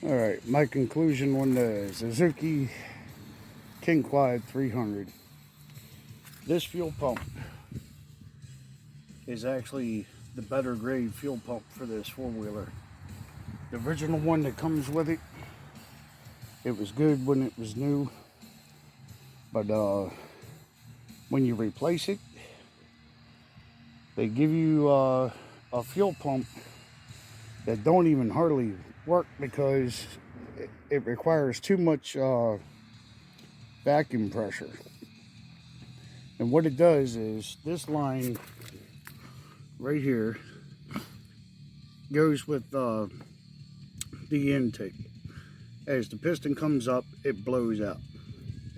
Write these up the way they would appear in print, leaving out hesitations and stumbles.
Alright, my conclusion on the Suzuki Q.U.A.D 300. This fuel pump is actually the better grade fuel pump for this four-wheeler. The original one that comes with it, it was good when it was new, but when you replace it, they give you a fuel pump that don't even hardly work because it requires too much vacuum pressure. And what it does is this line right here goes with the intake. As the piston comes up, it blows out.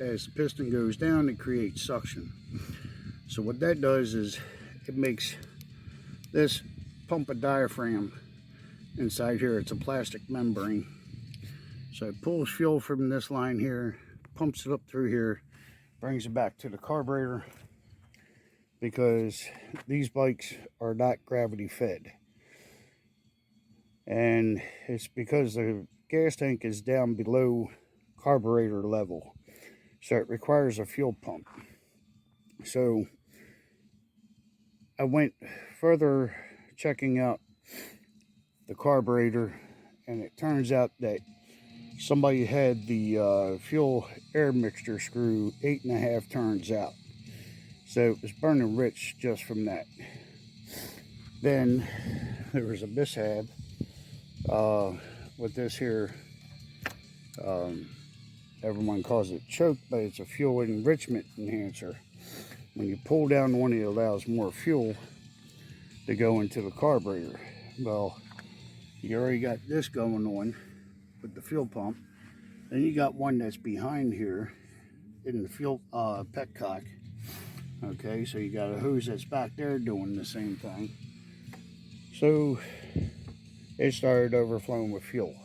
As the piston goes down, it creates suction. So what that does is it makes this pump a diaphragm inside here. It's a plastic membrane. So it pulls fuel from this line here, pumps it up through here, brings it back to the carburetor, because these bikes are not gravity fed. And it's because the gas tank is down below carburetor level. So it requires a fuel pump. So I went further checking out the carburetor, and it turns out that somebody had the fuel air mixture screw 8.5 turns out. So it was burning rich just from that. Then there was a mishap with this here. Everyone calls it choke, but it's a fuel enrichment enhancer. When you pull down one, it allows more fuel to go into the carburetor. Well, you already got this going on with the fuel pump. Then you got one that's behind here in the fuel petcock. Okay, so you got a hose that's back there doing the same thing. So it started overflowing with fuel.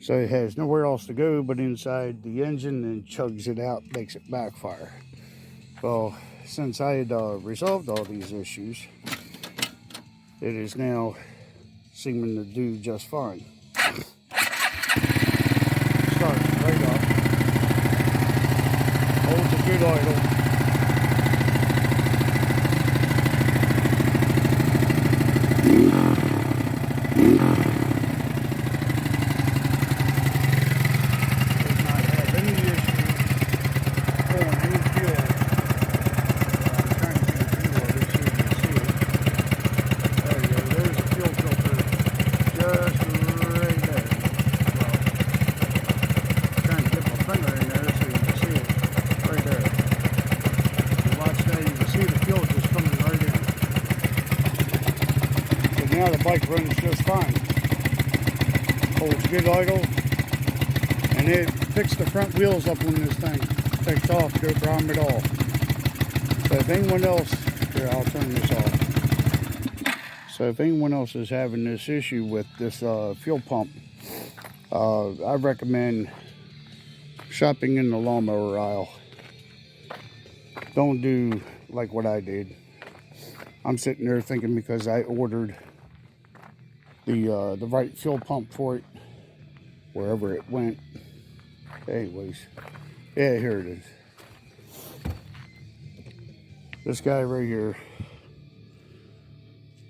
So it has nowhere else to go but inside the engine, and chugs it out, makes it backfire. Well, since I had resolved all these issues, it is now seeming to do just fine. Starts right up, holds a good idle. Now the bike runs just fine. Holds good idle, and it picks the front wheels up on this thing. Takes off, no problem at all. So if anyone else, here, I'll turn this off. So if anyone else is having this issue with this fuel pump, I recommend shopping in the lawnmower aisle. Don't do like what I did. I'm sitting there thinking because I ordered the right fuel pump for it wherever it went. Anyways, yeah, here it is. This guy right here,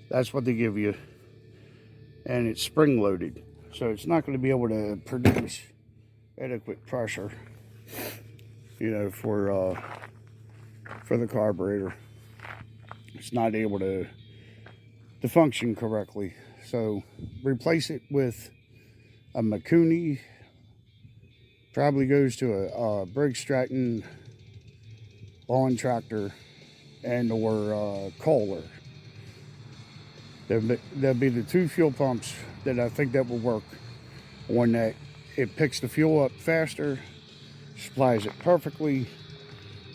that's what they give you, and it's spring loaded, so it's not going to be able to produce adequate pressure, you know, for the carburetor. It's not able to function correctly. So replace it with a Makuni. Probably goes to a Briggs Stratton lawn tractor and or Kohler. There'll be the two fuel pumps that I think that will work on that. It picks the fuel up faster, supplies it perfectly,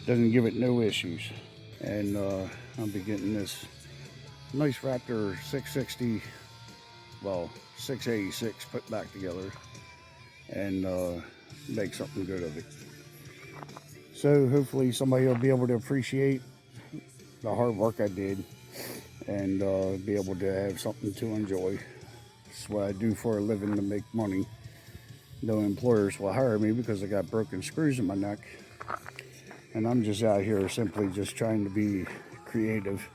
doesn't give it no issues. And I'll be getting this nice Raptor 660, well, 686 put back together, and make something good of it. So hopefully somebody will be able to appreciate the hard work I did, and be able to have something to enjoy. It's what I do for a living to make money. No employers will hire me because I got broken screws in my neck. And I'm just out here simply just trying to be creative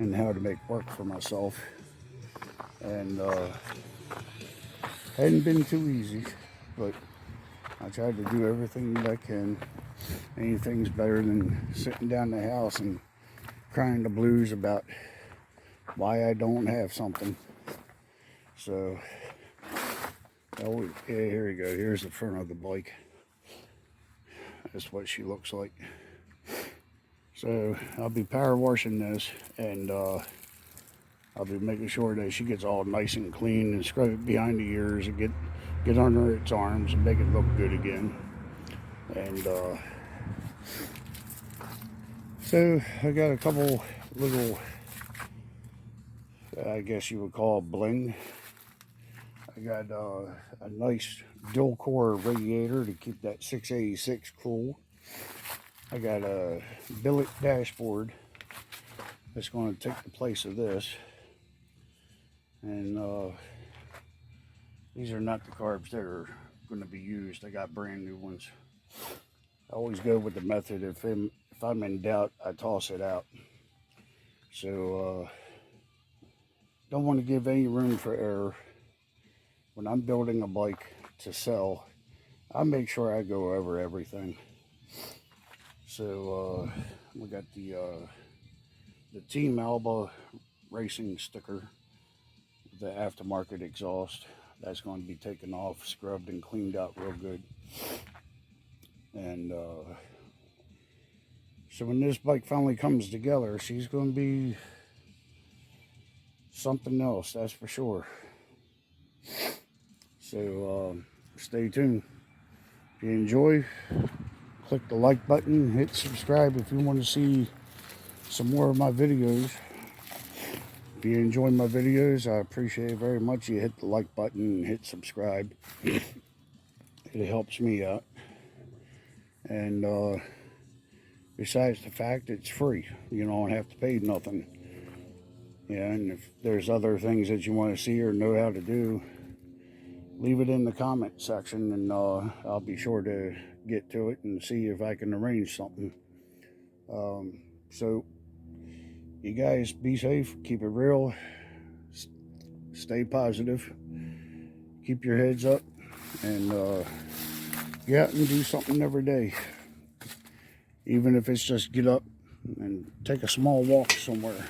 in how to make work for myself. And hadn't been too easy, but I tried to do everything that I can. Anything's better than sitting down in the house and crying the blues about why I don't have something. So, oh, yeah, here we go. Here's the front of the bike. That's what she looks like. So, I'll be power washing this, and I'll be making sure that she gets all nice and clean, and scrub it behind the ears and get under its arms and make it look good again. And so I got a couple little, I guess you would call it bling. I got a nice dual core radiator to keep that 686 cool. I got a billet dashboard that's going to take the place of this. And these are not the carbs that are going to be used. I got brand new ones. I always go with the method, if I'm in doubt, I toss it out. So don't want to give any room for error. When I'm building a bike to sell, I make sure I go over everything. So we got the Team Alba racing sticker, the aftermarket exhaust. That's going to be taken off, scrubbed and cleaned out real good. And so when this bike finally comes together, she's going to be something else, that's for sure. So stay tuned. If you enjoy, click the like button, hit subscribe if you want to see some more of my videos. If you enjoy my videos, I appreciate it very much. You hit the like button and hit subscribe. It helps me out. And besides the fact it's free, you don't have to pay nothing. Yeah, and if there's other things that you want to see or know how to do, leave it in the comment section, and I'll be sure to get to it and see if I can arrange something. So you guys be safe, keep it real, stay positive, keep your heads up, and get out and do something every day. Even if it's just get up and take a small walk somewhere.